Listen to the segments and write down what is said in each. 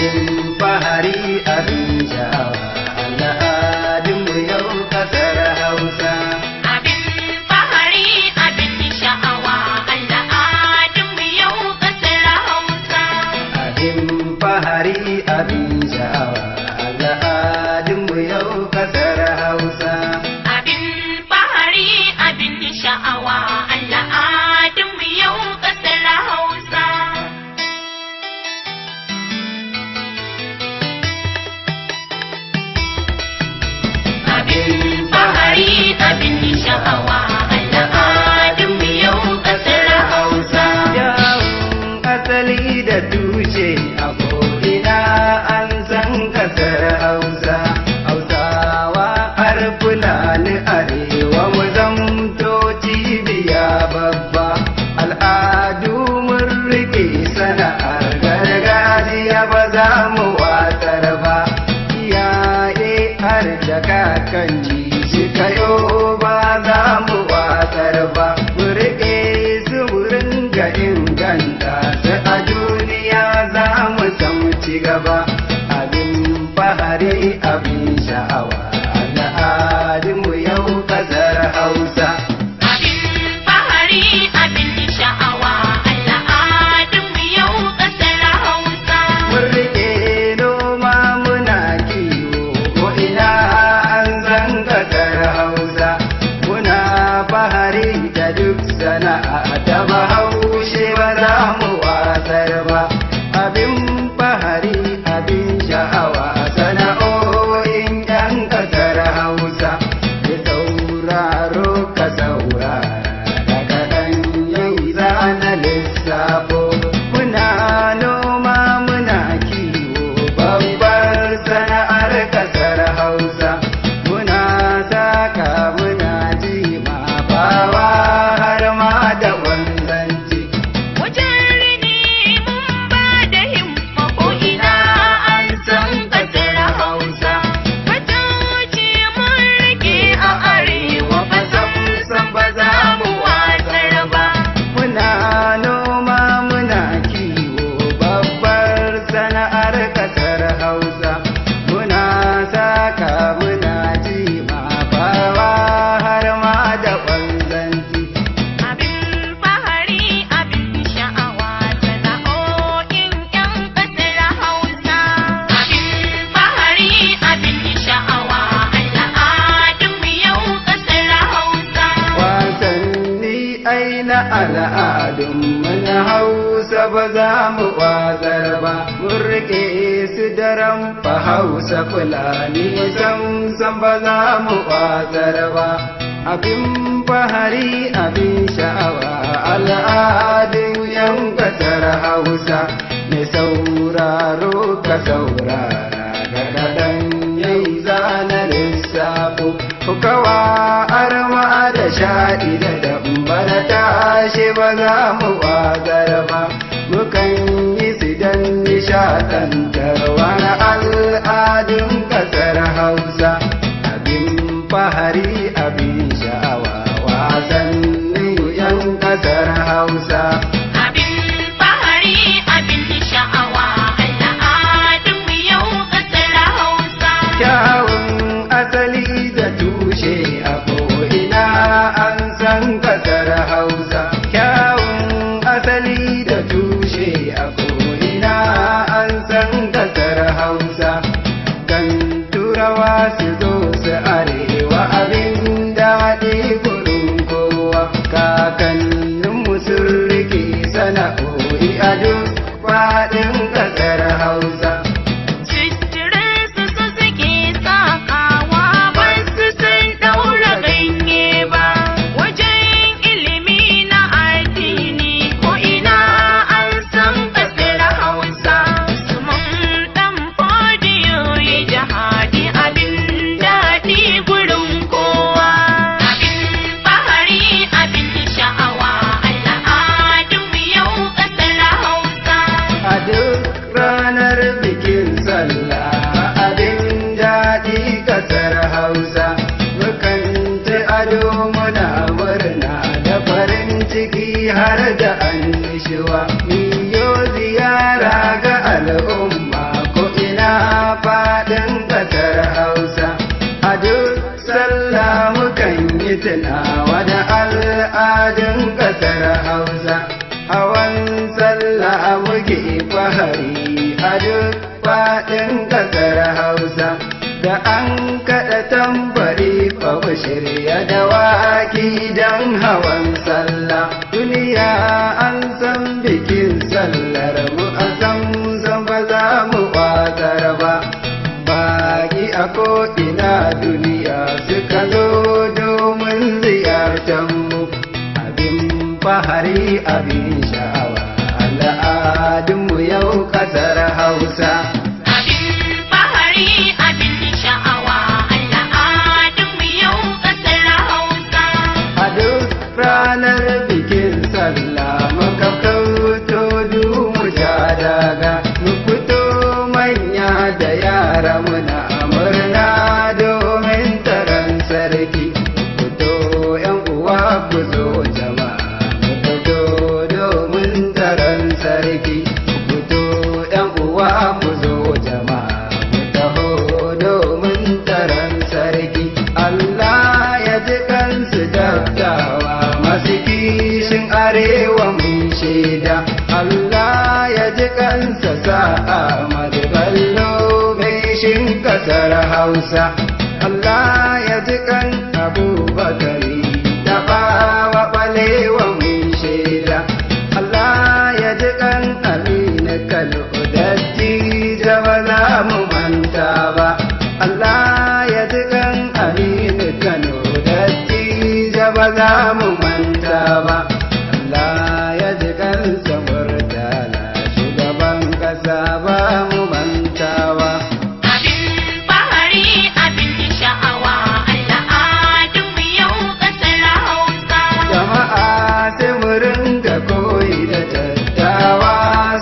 abin fahari abin sha'awa al'adunmu yau kasar Hausa. Abin fahari abin sha'awa al'adunmu yau kasar Hausa. Abin fahari abin sha'awa al'adunmu yau kasar Hausa. Abin fahari abin sha'awa al'adunmu yau kasar Hausa. Abin fahari abin sha'awa al'adunmu yau kasar Hausa. Yawon asali da tushe a ko'ina an san kasar Hausa. Hausawa har Fulani arewa mu zamto cibiya babba. Al'adu mun rike sana'ar gargajiya ba za mu watsar ba. Iyaye har da kakanni suka yo ba za mu watsar ba. Mu rike su mu ringa inganta su a duniya za mu samu ci gaba. Abin fahari abin sha'awa al'adunmu yau kasar Hausa. Abin fahari abin sha'awa al'adunmu yau kasar Hausa. Mun rike noma muna kiwo ko ina an san kasar Hausa. Muna fahari da duk sana'a ta Bahaushe ba za mu watsar ba. Abin fahari abin sha'awa sana'o'in 'yan kasar Hausa. Ya sauraro ka saurara daga ɗan yau za na lissafo. Muna noma muna kiwo babbar sana'ar kasar Hausa. Muna saka muna jima bawa har ma da wanzanci. Wajen rini mun ba da himma ko ina an san kasar Hausa. Fatauci mun rike a arewa ba san ba za mu watsar ba. Muna noma muna kiwo babbar sana'ar kasar Hausa. Muna saka muna jima bawa har ma da wanzanci. Abin fahari abin sha'awa sana'o'in 'yan kasar Hausa. Abin fahari abin sha'awa al'adunmu yau kasar Hausa. Wasanni ai na al'adunmu na Hausa ba za mu watsar ba. Mun rike su daren fa Hausa Fulani sam ba za mu watsar ba. Abin fahari abin sha'awa al'adun 'yan kasar Hausa. Mai sauraro ka saurara daga ɗan yau za na lissafo. Kawa arma da shaɗi da dambara tashe ba za mu watsar ba. Mukan yi su don nishaɗantarwa na al'adun kasar Hausa. Abin fahari abin sha'awa wasannin 'yan kasar Hausa. Abin fahari abin sha'awa al'adunmu yau kasar Hausa. Kyawun asali da tushe a ko'ina an san kasar Hausa. Kyawun asali da tushe a ko'ina an san kasar Hausa. Kan turawa su zo su arewa abin daɗi gurin kowa. Kakanninmu sun rike sana'o'i a duk faɗin kasar Hausa. Suturinsu su suke sakawa ba su san ɗaura ganye ba. Wajen ilimi na addini ko ina an san kasar Hausa. Su mun ɗan fodiyo yi jihadi abin daɗi gurin kowa. Abin fahari abin sha'awa al'adunmu yau kasar Hausa. A duk ranar bikin sallah abin daɗi kasar Hausa. Mukan ci ado muna murna da farin ciki har da annishuwa. Miyo ziyara ga al'umma ko fahari a duk faɗin ƙasar Hausa. Da an kaɗa tambari fa shirya da waki don hawan sallah. Duniya an san bikin sallar mu a san ba za mu watsar ba. Baki a ko'ina duniya suka zo domin ziyartar mu. Abin fahari abin sha'awa al'adunmu yau ƙasar Hausa. Ranar bikin sallah muka kauto mu ja daga, mu fito manya da yara muna murna domin taron sarki. Mu fito yan uwa ku zo jama'a, mu fito domin taron sarki. Mu fito yan uwa ku zo jama'a, mu taho domin taron sarki. Allah ya ji kansu dattawa masu kishin arewa mun shaida. Allah ya ji kansa sa'a Bello mai shin kasar Hausa. Allah ya ji kan Abubakari da bawa balewa mun shaida. Allah ya ji kan Aminu Kano dattijo ba za mu manta ba. Allah ya ji kan Aminu Kano dattijo ba za mu manta ba. Allah ya ji kansa Murtala shugaban kasa ba mu manta ba. Abin fahari abin sha'awa al'adunmu yau ƙasar Hausa. Jama'a sai mu ringa koyi da dattawa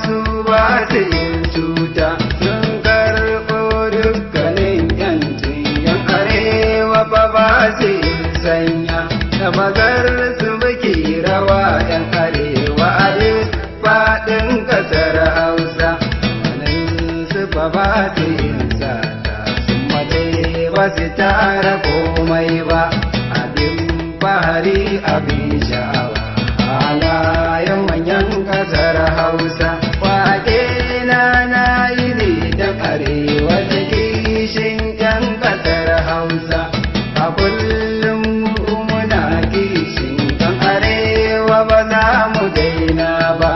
su ba su yin cuta. Sun karɓo dukkanin yancin yan arewa ba su yin sanya. Da bazar su muke rawa yan arewa a duk faɗin ƙasar Hausa. Manin su ba su yin sata, sun mace ba su tara komai ba. Abin fahari abin sha'awa halayen manyan ƙasar Hausa. Wake na yi ne da arewa da kishin yan ƙasar Hausa. A kullum muna kishin yan arewa ba za mu daina ba.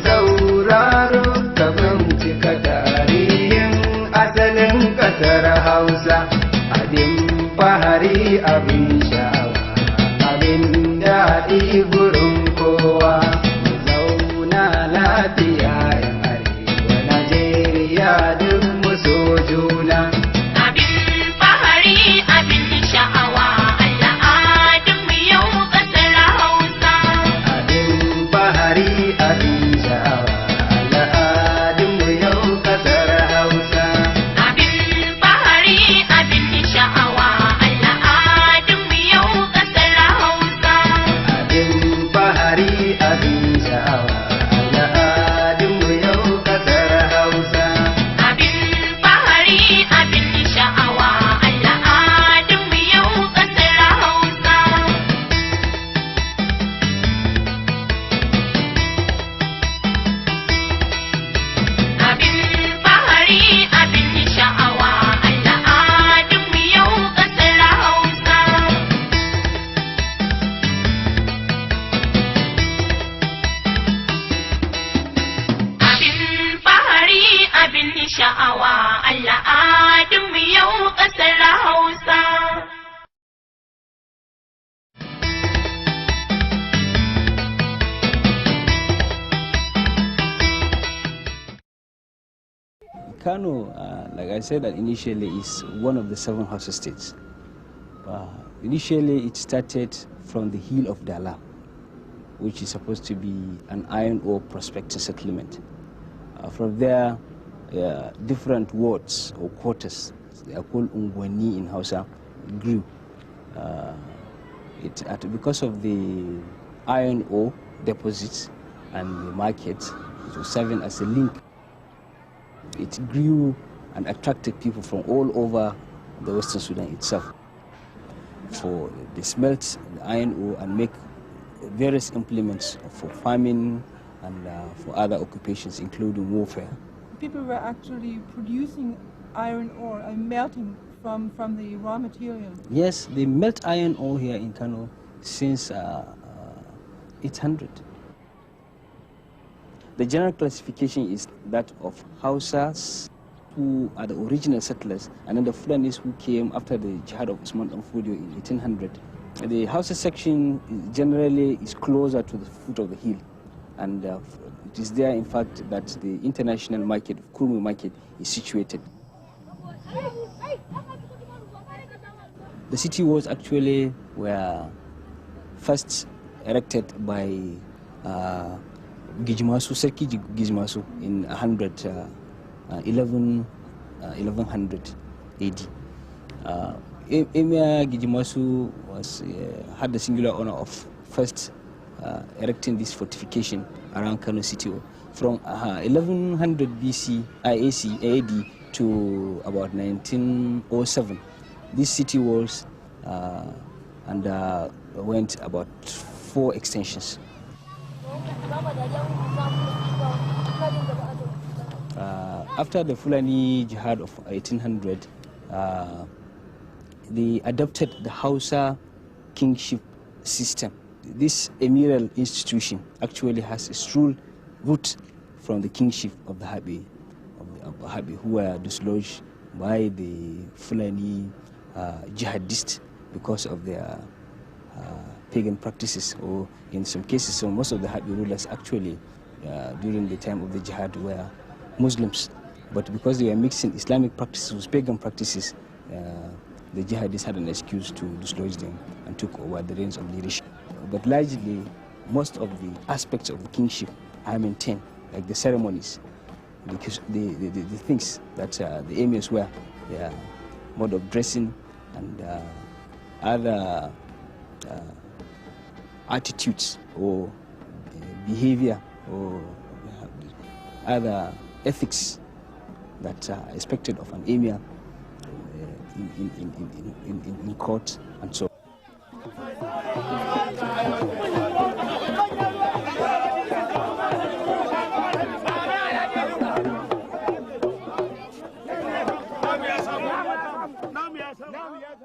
Sauraro ka bincika tarihin asalin ƙasar Hausa. Abin fahari abin sha'awa abin daɗi gurin kowa. Mu zauna lafiya yan arewa Najeriya duk mu so juna. Abin fahari abin sha'awa al'adunmu yau ƙasar Hausa. Abin fahari abin sha'awa al'adunmu yau ƙasar Hausa. Abin fahari abin sha'awa al'adunmu yau ƙasar Hausa. Abin fahari abin sha'awa al'adunmu yau ƙasar Hausa. Abin fahari abin sha'awa al'adunmu yau ƙasar Hausa. Abin fahari abin sha'awa al'adunmu yau ƙasar Hausa. Abin fahari abin sha'awa al'adunmu yau ƙasar Hausa. Kano, like I said, that initially is one of the 7 Hausa states. Initially, it started from the hill of Dala, which is supposed to be an iron ore prospector settlement. From there, different wards or quarters, they are called Ungwani in Hausa, grew. Because of the iron ore deposits and the market, it was serving as a link. It grew and attracted people from all over the Western Sudan itself. For they smelt the iron ore and make various implements for farming and for other occupations, including warfare. People were actually producing iron ore and melting from the raw material. Yes, they melt iron ore here in Kano since 800. The general classification is that of Hausas, who are the original settlers, and then the Fulanis who came after the Jihad of Usman Dan Fodio in 1800. The Hausa section generally is closer to the foot of the hill, and it is there, in fact, that the international market, Kurmi market, is situated. The city walls actually were first erected by Gijimasu, Serki Gijimasu in 1100 AD. Emir Gijimasu had the singular honor of first erecting this fortification around Kano city from 1100 BC AD to about 1907. These city walls went about 4 extensions. After the Fulani Jihad of 1800, they adopted the Hausa kingship system. This emiral institution actually has its true root from the kingship of the Habi, who were dislodged by the Fulani jihadists because of their pagan practices, or in some cases, so most of the Habi rulers actually during the time of the jihad were Muslims, but because they were mixing Islamic practices with pagan practices, the jihadists had an excuse to dislodge them and took over the reins of leadership. But largely, most of the aspects of the kingship are maintained, like the ceremonies, because the things that the emirs wear, their mode of dressing, and other attitudes or behavior or other ethics that are expected of an emir in court and so on. Now we have